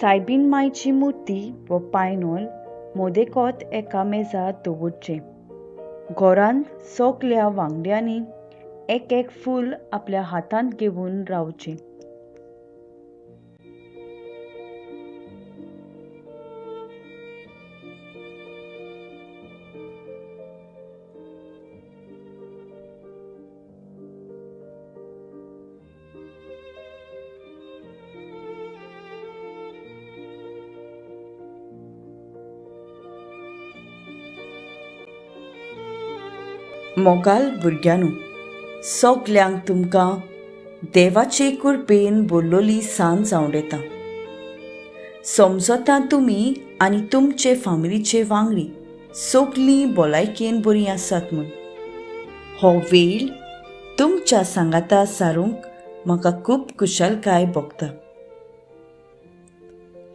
Soybean मायची मुर्ती व पायनोल मोदेकोत एका मेजार दवरचे. घरांत सगल्या वांगड्यांनी एक एक फूल आपल्या हातांत घेवन रावचे. मोगाल भुरग्यांनो, सगल्यांक तुमकां देवाचे कृपेन भरलोली सांज आवडेता. समजता तुमी आनी तुमचे फामिलीचे वांगडी सगलीं भलायकेन बरीं आसात म्हूण. हो वेळ तुमच्या सांगाता सारूंक म्हाका खूब खुशालकाय भोगता.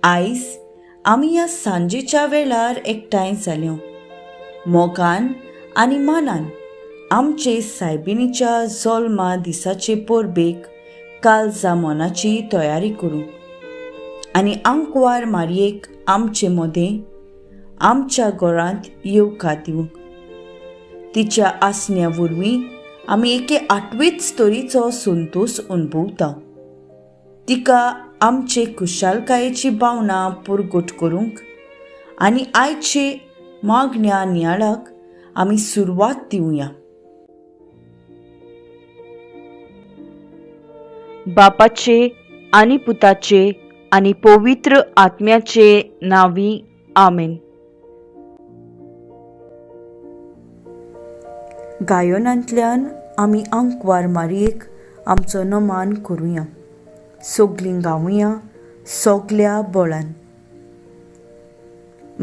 आयज आमी ह्या सांजेच्या वेळार एकठांय जाल्यो. मोगान आनी मानान आमचे सायबिणीच्या जल्मा दिसाचे परबेक काळजा मनाची तयारी करूं आनी आंकवार मारयेक आमचे मोदें आमच्या घरांत येवकार दिवंक. तिच्या आसण्या वरवीं आमी एके 8वेच तरेचो संतोश अनुभवता. तिका आमचे खुशालकायेची भावना पुरगट करूंक आनी आयचे मागण्या नियाळाक आमी सुरवात दिवया. बापाचे आनी पुताचे आनी पवित्र आत्म्याचे नांवी आमेन. गायनांतल्यान आमी आंकवार मारयेक आमचो नमान करुया. सगलीं गावुया सगल्या बळान.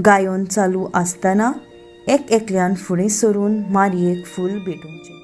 गायन चालू आसतना एक एकल्यान फुडें सरून मारयेक फूल भेटोवचें.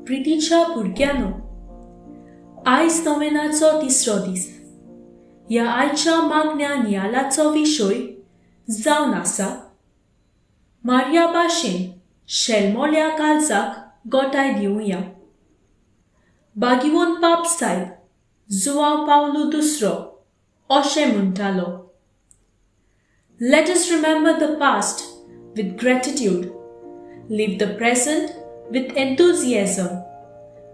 प्रितीच्या भुरग्यांनो, आयज नोवेनाचो 3रो दीस. ह्या आयच्या मागण्या नियालाचो विशय जावन आसा मारिया भाशेन शेलमोल्या काळजाक गोठाय दिवया. बागिवोन पाप साहेब जुआंव पावलो II अशें म्हणटालो, Let us remember the past with gratitude, live the present with enthusiasm,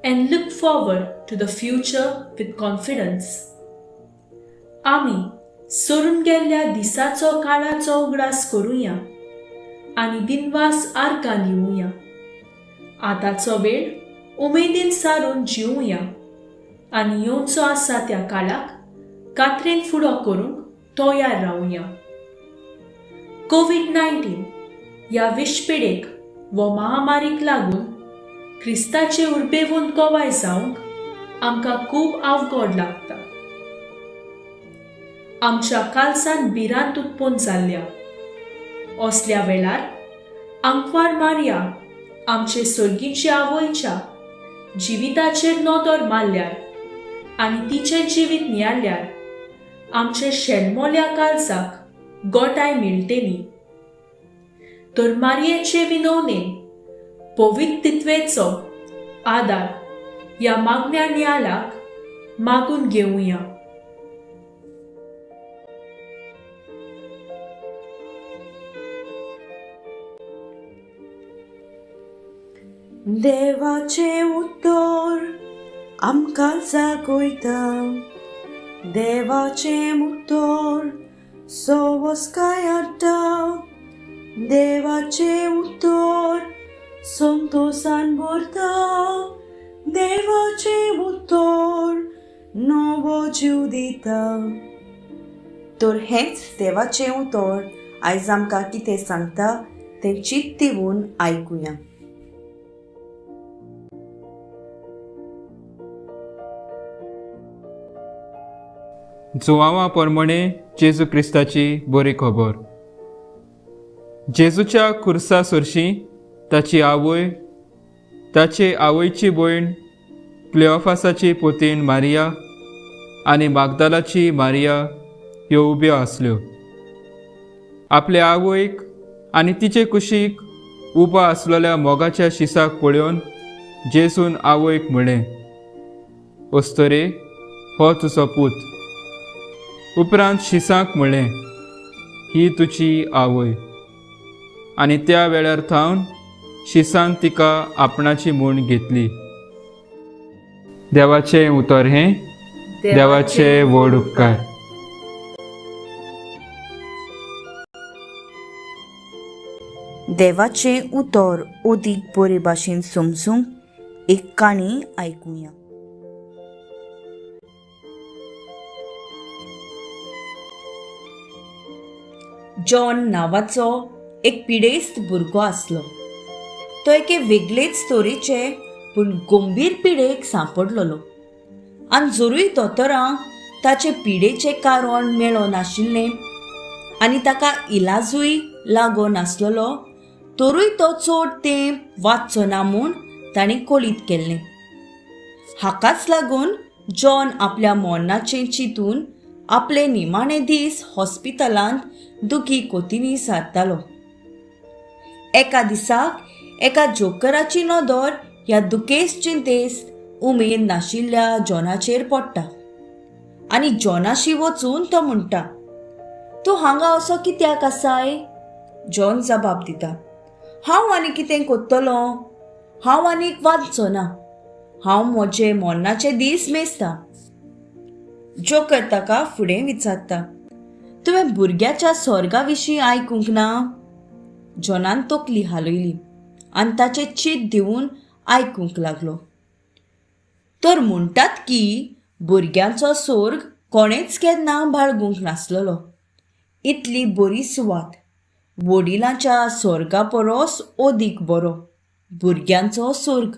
and look forward to the future with confidence. आमी सरून गेल्ल्या दिसाचो काळाचो उगडास करुया आनी दिनवास आर्गां दिवया. आतांचो वेळ उमेदीन सारून जिवया आनी येवचो आसा त्या काळाक कात्रेन फुडो करूंक तयार रावया. कोविड-19 ह्या विश्वपिडेक व महामारीक लागून क्रिस्ताचे उर्बेवून कोवाय जावंक आमकां खूब आवगड लागता. आमच्या कालसान बिरांत उत्पन्न जाल्ल्या. असल्या वेळार आंकवार मारिया आमचे सर्गीचे आवयच्या जिविताचेर नदर मारल्यार आनी तिचें जिवीत नियाळ्यार आमचे शेणमोल्या काळजाक गोटाय मेळटली. तर मारयेचे विनवणेन पवित्रत्वेचो आदार ह्या मागण्या नियाळाक मागून घेवया. देवाचे उतर आमकां जागोयता. देवाचे उतर सवस्काय हाडटा. देवाचे उतर संतोषान भरता. देवाचे उतर नवो जीव दिता. तर हेंच देवाचें उतर आयज आमकां कितें सांगता तें चित्त दिवून आयकुया. जुवांवा प्रमाणे जेजू क्रिस्ताची बरी खबर. जेजूच्या खुर्सा सरशी ताची आवय, ताचे आवयची भयण, क्लेओफासाची पोतीन मारिया आनी मागदालाची मारिया ह्यो उब्यो आसल्यो. आपल्या आवयक आनी तिचे कुशीक उबा आसलेल्या मोगाच्या शिसाक पळोवन जेजून आवयक म्हळें, ओस्तरे, हो तुजो पूत. उपरांत शिसाक म्हळें, ही तुजी आवय. आनी त्या वेळार थावन शिसान तिका आपणाची म्हूण घेतली. देवाचें उतर हें, देवाचे व्हड उपकार. देवाचें उतर ओदीक बरे भाशेन समजूंक एक काणी आयकुया. जॉन नांवाचो एक पिडेस्त भुरगो आसलो. तो एके वेगळेच तोरेचे पूण गंभीर पिडेक सांपडलोलो आनी जरूय दोतोरांक ताचे पिडेचें कारण मेळो नाशिल्लें आनी ताका इलाजूय लागो नासलोलो, तरूय तो चड तें वाचचो ना म्हूण ताणें कळीत केल्लें. हाकाच लागून जॉन आपल्या मरणाचें चिंतून आपले निमाणे दीस हॉस्पिटलांत दुखी कोतींनी सारतालो. एका दिसाक एका जोकराची नदर ह्या दुखेस्त चिंतेस्त उमेद नाशिल्ल्या जॉनाचेर पडटा आनी जॉनाशी वचून तो म्हणटा, तूं हांगा असो कित्याक आसाय? जॉन जबाब दिता, हांव आनी कितें कोत्तलो? हांव आनीक वाचचो ना. हांव म्हजे मरणाचे दीस मेजता. जोकर ताका फुडें विचारता, तुवें भुरग्याच्या स्वर्गा विशीं आयकूंक ना? जॉनान तकली हालयली आनी ताचें चिंत दिवून आयकूंक लागलो. तर म्हणटात की भुरग्यांचो स्वर्ग कोणेच केन्ना बाळगूंक नासलेलो. इतली बरी सुवात वडिलांच्या स्वर्गा परस ओदीक बरो भुरग्यांचो स्वर्ग.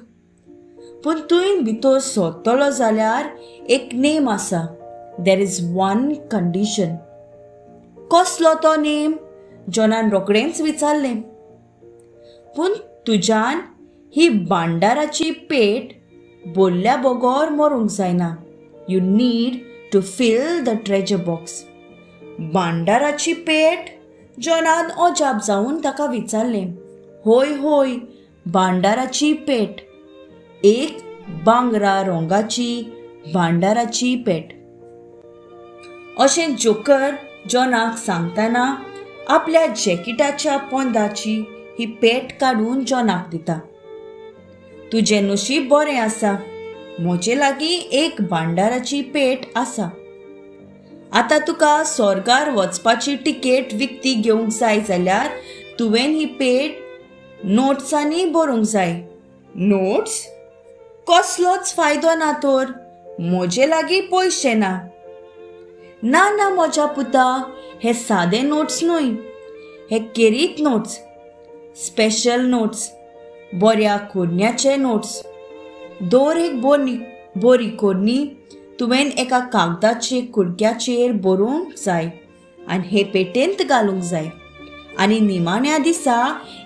पूण तुवें भितर सोदतलो जाल्यार एक नेम आसा. There is one condition. कसलो तो नेम? जॉनान रोखडेंच विचारलें. पूण तुज्यान ही भांडाराची पेट बोल्ल्या बगोर मरूंक जायना. You need to feel the treasure box. भांडाराची पेट? जॉनान अजाप जावन ताका विचारलें. होय होय, भांडाराची पेट. एक बांगरा रंगाची भांडाराची पेट. अशें जोकर जॉनाक सांगतना आपल्या जॅकेटाच्या पोंदाची ही पेट काडून जॉनाक दिता. तुजें नशीब बरें आसा, म्हजे लागीं एक भांडाराची पेट आसा. आतां तुका स्वर्गार वचपाची तिकेट विकती घेवंक जाय जाल्यार तुवें ही पेट नोट्सांनी भरूंक जाय. नोट्स? कसलोच फायदो ना तर. म्हजे लागीं पयशे ना. ना ना म्हज्या पुता, हे सादे नोट्स न्हय, हे केरीत नोट्स, स्पेशल नोट्स, बऱ्या कोडण्याचे नोट्स. दर एक बरी कोडणी तुवें एका कागदाचे कुडक्याचेर बरोवंक जाय आनी हे पेटेंत घालूंक जाय आनी निमाण्या दिसा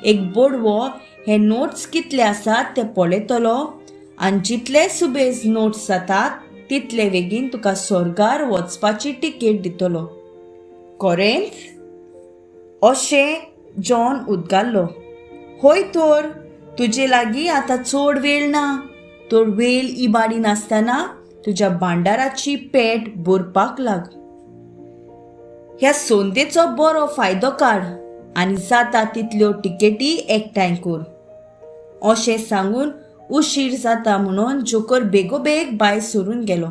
एक बोडवो हे नोट्स कितले आसात ते पळयतलो आनी जितले सुबेज नोट्स जातात तितले बेगीन तुका स्वर्गार वचपाची तिकेट दितलो. कोरेंत? अशें जॉन उद्गारलो. होय तर, तुजे लागीं आतां चड वेळ ना. तर वेळ इबाडी नासतना तुज्या भांडाराची पेट भरपाक लाग. ह्या संदेचो बरो फायदो काड आनी जाता तितल्यो टिकेटी एकठांय कर. अशें सांगून उशीर जाता म्हणून जोकर बेगोबेग भायर सरून गेलो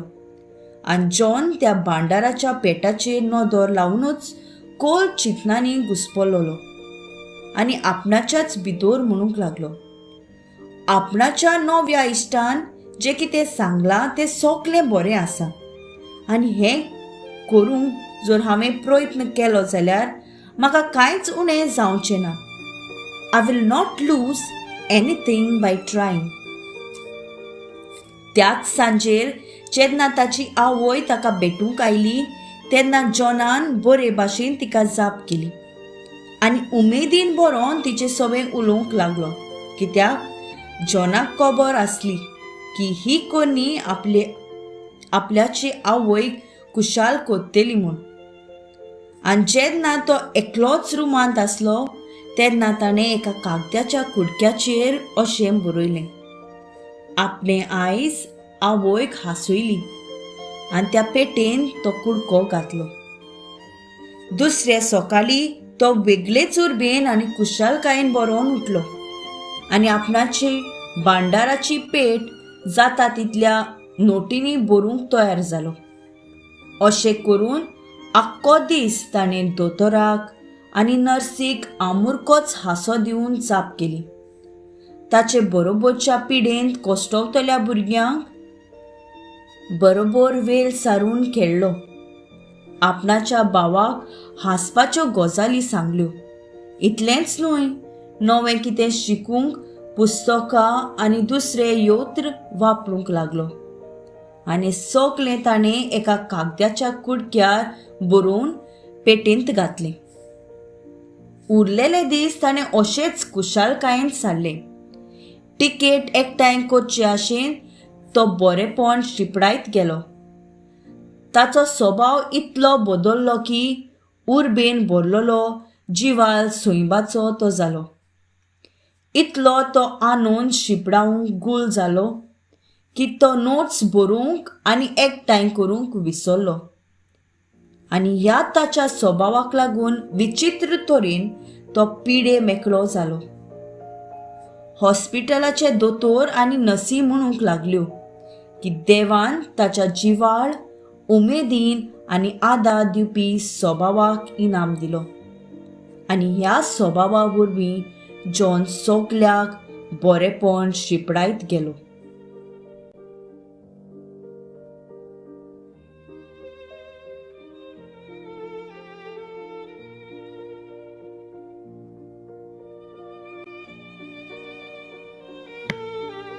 आनी जॉन त्या भांडाराच्या पेटाचेर नदर लावनूच खोल चिंतनांनी घुस्पलोलो आनी आपणाच्याच भितर म्हणूंक लागलो. आपणाच्या नव्या इश्टान जें कितें सांगलां तें सगळें बरें आसा आनी हें करूंक जर हांवें प्रयत्न केलो जाल्यार म्हाका कांयच उणें जावचें ना. I will not lose anything by trying. त्याच सांजेर जेन्ना ताची आवय ताका भेटूंक आयली तेन्ना जॉनान बरे भाशेन तिका जाप केली आनी उमेदीन बरोवन तिचे सवें उलोवंक लागलो. कित्याक जॉनाक खबर आसली की ही कोणी आपल्याची आवयक कुशाल कोत्तेली म्हूण. आनी जेन्ना तो एकलोच रुमांत आसलो तेन्ना ताणें एका कागदाच्या कुडक्याचेर अशें बरयलें. आपणे आयज आवयक हांसयली आनी त्या पेटेन तो कुडको घातलो. दुसरे सकाळीं तो वेगळेच उर्बेन आनी कुशालकायेन बरोवन उठलो आनी आपणाची भांडाराची पेट जाता तितल्या नोटींनी भरूंक तयार जालो. अशें करून आख्खो दीस ताणें दोतोराक आनी नर्सीक आमुर्कोच हांसो दिवन जाप केली. ताचे बरोबरच्या पिडेंत कोश्टवतल्या भुरग्यांक बरोबर वेळ सारून खेळ्ळो. आपणाच्या भावाक हांसपाच्यो गजाली सांगल्यो. इतलेंच न्हय, नवें कितें शिकूंक पुस्तकां आनी दुसरे यंत्र वापरूंक लागलो आनी सगळें ताणें एका कागदाच्या कुडक्यार बरोवन पेटेंत घातलें. उरलेले दीस ताणें अशेंच कुशालकायेन सारले. तिकेट एकठांय करचे आशेन तो बरेपण शिपडायत गेलो. ताचो स्वभाव इतलो बदल्लो की उर्बेन भरलेलो जिवाल सोयबाचो तो जालो. इतलो तो आनंद शिपडावंक गूल जालो की तो नोट्स बरोवंक आनी एकठांय करूंक विसरलो आनी ह्या ताच्या स्वभावाक लागून विचित्र तरेन तो पिडे मेकळो जालो. हॉस्पिटलाचे दोतोर आनी नसी म्हणूंक लागल्यो की देवान ताच्या जिवाळ, उमेदीन आनी आदार दिवपी स्वभावाक इनाम दिलो आनी ह्या स्वभावा वरवीं जॉन सगल्याक बरेपण शिपडायत गेलो.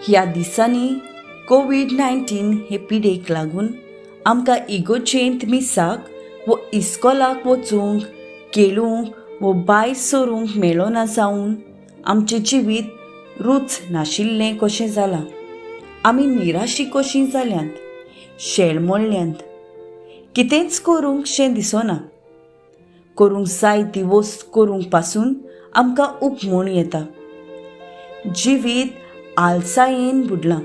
ह्या दिसांनी कोविड-19 हे पिडेक लागून आमकां इगोर्जेंत मिसाक वो इस्कॉलाक वचूंक, खेळूंक वो भायर सरूंक मेळना जावन आमचें जिवीत रूच नाशिल्लें कशें जालां. आमी निराशी कशीं जाल्यांत, शेळमोळ्ळ्यांत. कितेंच करूंक शें दिसना. करूंक जाय ती वस्त करूंक पासून आमकां उपमण येता. जिवीत आलसायेन बुडलां.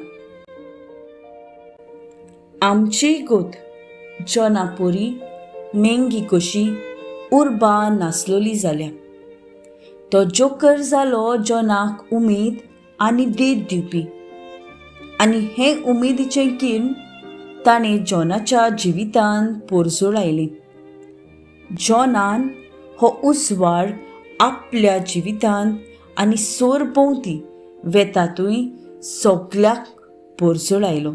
आमची गोत जॉना पोरी मेंगी कशी उर्बा नासलोली जाल्या. तो जोकर जालो जॉनाक उमेद आनी देत दिवपी आनी हे उमेदीचें किरण ताणें जॉनाच्या जिवितांत पोरजोळ आयली. जॉनान हो उसवाड आपल्या जिवितांत आनी सोरभोंवती वेतातूय सगल्याक पोरजोळ आयलो.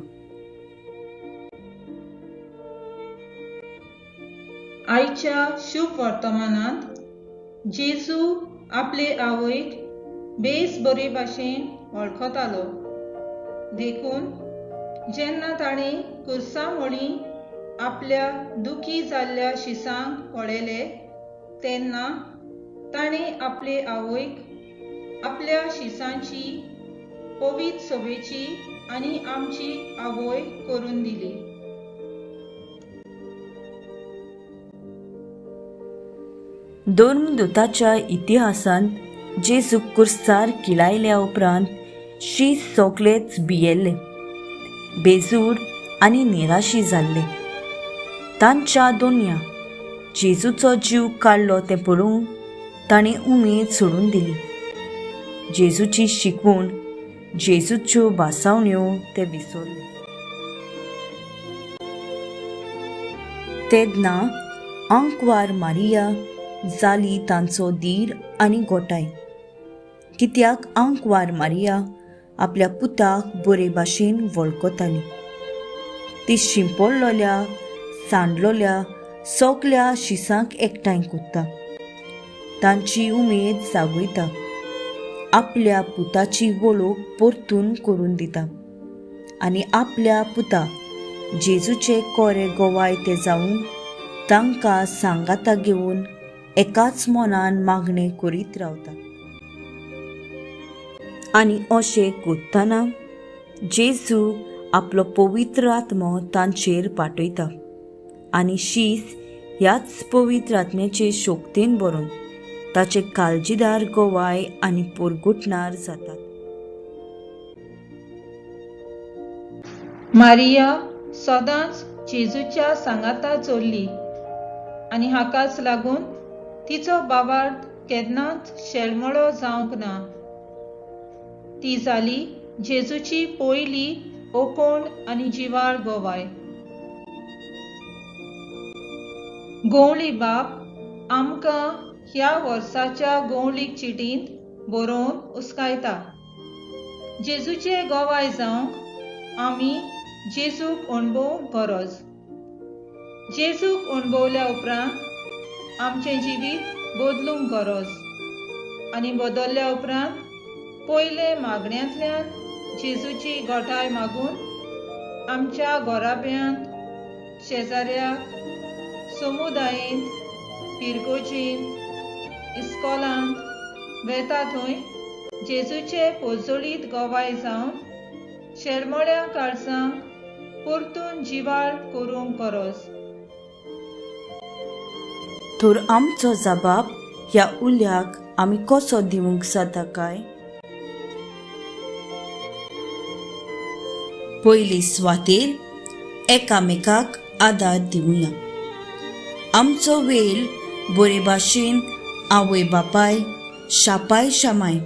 आयच्या शुभ वर्तमानांत जेजू आपले आवयक बेस बरे भाशेन वळखतालो. देखून जेन्ना ताणें कुर्सामोळी आपल्या दुखी जाल्ल्या शिसांक पळयले तेन्ना ताणें आपले आवयक आपल्या शिसांची पवित्र सोबेची आनी आमची आवय करून दिली. धर्मदूताच्या इतिहासांत जेजू कुर्सार किळायल्या उपरांत शीस सोगलेच भियेल्ले, बेजूड आनी निराशी जाल्ले. तांच्या दोनया जेजूचो जीव काडलो तें पळोवन ताणें उमेद सोडून दिली. जेजूची शिकवण, जेजूच्यो भासावण्यो ते विसरले. तेन्ना आंकवार मारिया जाली तांचो धीर आनी गोठाय. कित्याक आंकवार मारिया आपल्या पुताक बरे भाशेन वळखताली. ती शिंपडलोल्या सांडलोल्या सगल्या शिसांक एकठांय करता, तांची उमेद जागयता, आपल्या पुताची वळख परतून करून दिता आनी आपल्या पुता जेजूचे कोरे गोवाय ते जावन तांकां सांगाता घेवन एकाच मनान मागणें करीत रावता. आनी अशें करतना जेजू आपलो पवित्र आत्मो तांचेर पाठयता आनी शीस ह्याच पवित्र आत्म्याचे शोक्तीन भरून ताचे काळजीदार गोवाय आनी परगुटणार जातात. मारिया सदांच जेजूच्या सांगाता चोरली आनी हाकाच लागून तिचो भावार्थ केन्नाच शेळमळो जावंक ना. ती जाली जेजूची पयली ओकोण आनी जिवाळ गोवाय. गवळी बाप आमकां ह्या वर्साच्या गवळीक चिटींत बरोवन उस्कायता. जेजूचे गोवाय जावंक आमी जेजूक अणभवूंक गरज. जेजूक अणभवल्या उपरांत आमचें जिवीत बदलूंक गरज आनी बदलल्या उपरांत पयले मागण्यांतल्यान जेजूची गोठाय मागून आमच्या घोराब्यांत, शेजाऱ्याक, समुदायेंत, पिरगोजींत, इस्कॉलांत वेता थंय जेजूचे पोजोळीत गोवाय जावन शेळमोळ्या काळजांक परतून जिवाळ करूंक गरज. तर आमचो जबाब ह्या उल्याक आमी कसो दिवंक जाता काय? पयली सुवातेर एकामेकाक आदार दिवया. आमचो वेळ बरे भाशेन आवय बापाय, शापाय शामाय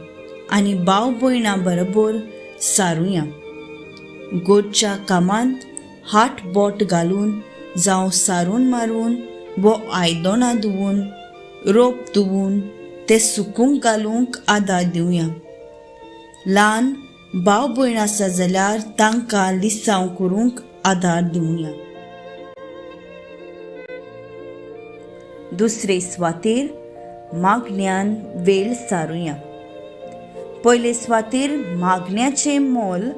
आनी भाव भयणां बरोबर सारुया. गोडच्या कामांत हात बोट घालून जावं सारून मारून वो आयदनां धुवून, रोप धुवून ते सुकूंक घालूंक आदार दिवया. ल्हान भाव भयण आसा जाल्यार तांकां लिसांव करूंक आदार दिवया. दुसरे सुवातेर मागण्यांन वेळ सारुया. पयले सुवातेर मागण्याचें मोल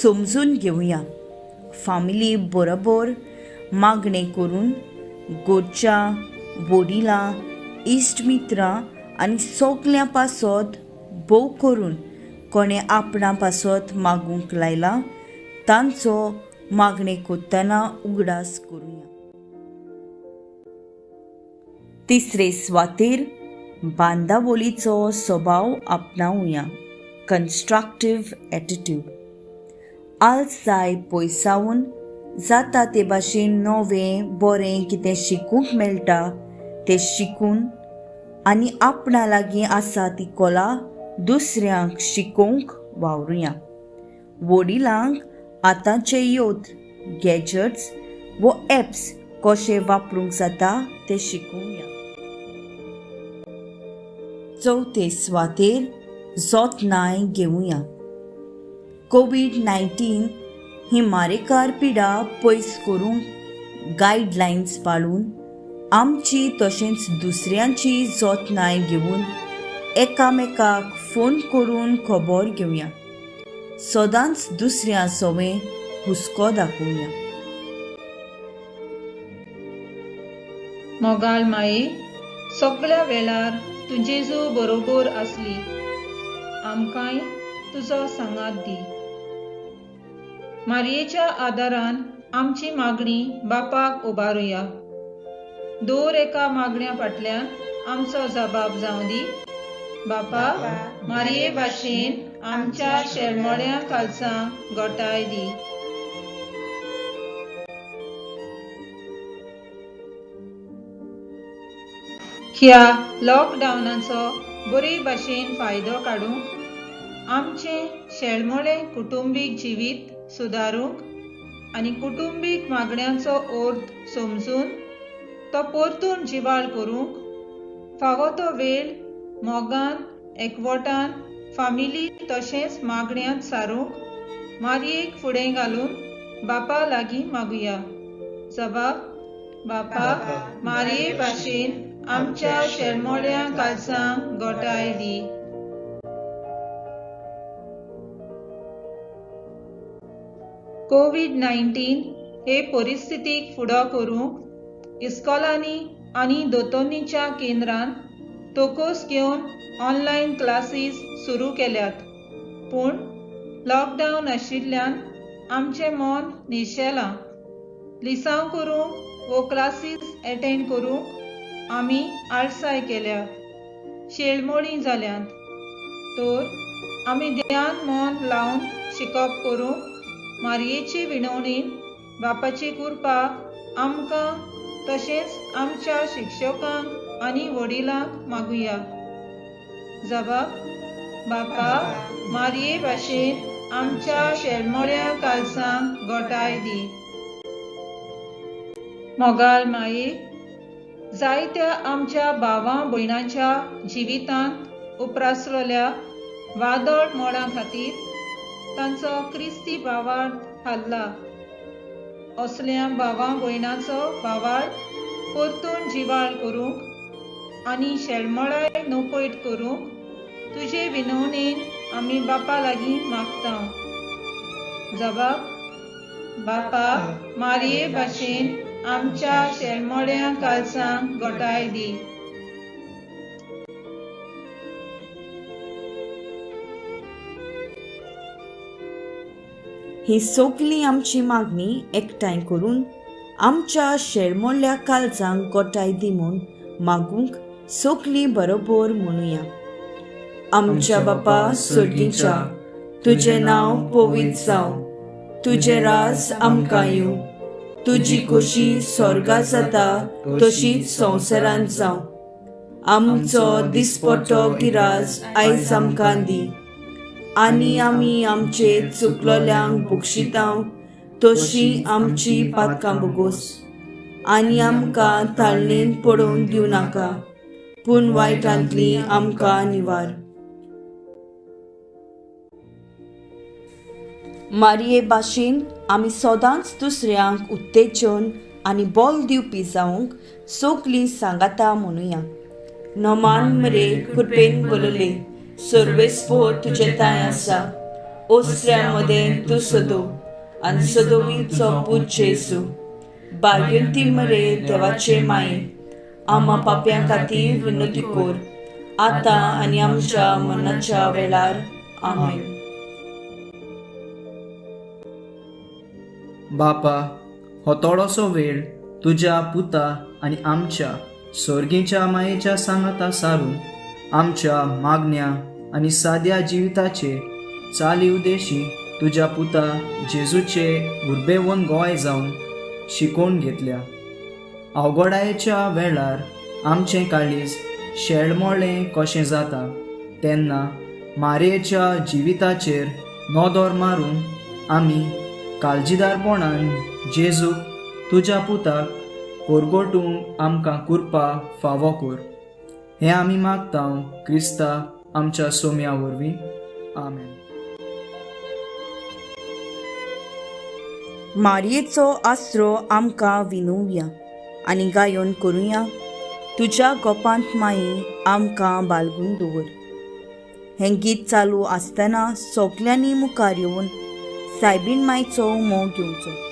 समजून घेवया. फामिली बरोबर मागणें करून गोडच्या, वडिलां, इश्ट मित्रां आनी सगल्या पासत भोव करून कोणें आपणा पासत मागूंक लायला तांचो मागणें करतना उगडास करुया. तिसरे सुवातेर बांदावळीचो स्वभाव आपणावया. कन्स्ट्रक्टीव एटिट्यूड. आलसाय पयसावून जाता ते भाशेन नवें बरें कितें शिकूंक मेळटा तें शिकून आनी आपणा लागीं आसा ती कला दुसऱ्यांक शिकोवंक वावरुया. वडिलांक आतांचे योथ, गॅजेट्स वो ऍप्स कशे वापरूंक जाता ते शिकोवया. चवथे सुवातेर जतनाय घेवया. कोविड-19 ही मारेकार पिडा पयस करूंक गायडलायन्स पाळून आमची तशेंच दुसऱ्यांची जतनाय घेवन एकामेकाक फोन करून खबर घेवया. सदांच दुसऱ्यां सवें हुस्को दाखोवया. मोगाल माये, सगळ्या वेळार तू जेजू बरोबर आसली. आमकांय तुजो सांगात दी. मारयेच्या आदारान आमची मागणी बापाक उबारुया. दर एका मागण्या फाटल्यान आमचो जबाब जावं दी. बापा, मारये भाशेन आमच्या शेळमोळ्या काळजांक घोटाय दी. ह्या लॉकडावनाचो बरे भाशेन फायदो काडूंक आमचें शेळमोळें कुटुंबीक जिवीत सुदारूंक आनी कुटुंबीक मागण्यांचो अर्थ समजून तो परतून जिवाळ करूंक फावो तो वेळ मोगान एकवटान फामिली तशेंच मागण्यांत सारूंक मारयेक फुडें घालून बापा लागीं मागुया. जबाब: बापा, मारये भाशेन आमच्या शेळमोळ्या काळजांक घोटाय दी. कोविड-19 हे परिस्थितीक फुडो करूंक इस्कॉलांनी आनी दोतोरनीच्या केंद्रांत तोकोस घेवन ऑनलायन क्लासीस सुरू केल्यात. पूण लॉकडावन आशिल्ल्यान आमचें मन निशेलां. लिसांव करूंक वो क्लासीस एटेंड करूंक आमी आळसाय केल्या. शेळमोळीं जाल्यांत. तर आमी ध्यान मन लावन शिकप करूंक मारयेचे विणवणेन बापाची कृपा आमकां तशेंच आमच्या शिक्षकांक आनी वडिलांक मागुया. जबाब: बापा, मारये भाशेन आमच्या शेळमोळ्या काळजांक घोटाय दी. मोगाल माये, जायत्या आमच्या भावां भयणांच्या जिवितांत उप्रासलेल्या वादळ मोडां खातीर तांचो क्रिस्ती भावार्थ हाल्ला. असल्या भावां भयणांचो भावार्थ परतून जिवाळ करूंक आनी शेळमोळाय नोपैट करूंक तुजे विनवणेन आमी बापा लागीं मागतां. जबाब: बापा, मारये भाशेन आमच्या शेळमोळ्या काळजांक घोटाय दी. ही सगळी आमची मागणी एकठांय करून आमच्या शेळमोळ्या काळजांक घोटाय दी म्हूण मागूंक सगळीं बरोबर म्हणुया. आमच्या बापा सुर्गीच्या, तुजें नांव पवित्र जावं. तुजें राज आमकां येवं. तुजी खोशी स्वर्गांत जाता तशीच संवसारांत जावं. आमचो दिसपट्टो गिराज आयज आमकां दी. आनी आमी आमचे चुकलोल्यांक बक्षितांव तशी आमची पातकां बोगोस. आनी आमकां ताळणेन पडोवन दिवं नाका, पूण वायटांतली आमकां निवार. मारये भाशेन आमी सदांच दुसऱ्यांक उत्तेजन आनी बोल दिवपी जावंक सगळीं सांगाता म्हणुया. नोमान मरे कृपेन बोलले, सर्वेस्पोर तुजे ताय आसा. ओसऱ्या मदें तूं सदो आनी सदोवीचो पूत जेजू. भाग्यवंती मरे देवाचे माये, आमा पाप्यां खातीर विनंती कोर, आतां आनी आमच्या मरणाच्या वेळार. आमेन. बापा, हो थोडोसो वेळ तुज्या पुता आनी आमच्या सर्गीच्या मायेच्या सांगाता सारून आमच्या मागण्या आनी साद्या जिविताचे चाली उद्देशी तुज्या पुता जेजूचे उर्बेवन गोंय जावन शिकोवन घेतल्या. अवघडायेच्या वेळार आमचें काळीज शेळमोळें कशें जाता तेन्ना मारयेच्या जिविताचेर नदर मारून आमी काळजीदारपणान जेजूक तुज्या पुताक कोरगोटूंक आमकां कृपा फावो कर. हें आमी मागतां क्रिस्ता आमच्या सोम्या वरवीं. आमेन. मारयेचो आसरो आमकां विनोवया आनी गायोन करुया. तुज्या गोपांत माई आमकां बाळगून दवर. हें गीत चालू आसतना सगल्यांनी मुखार येवन सायबीण मायचो मोग घेवचो.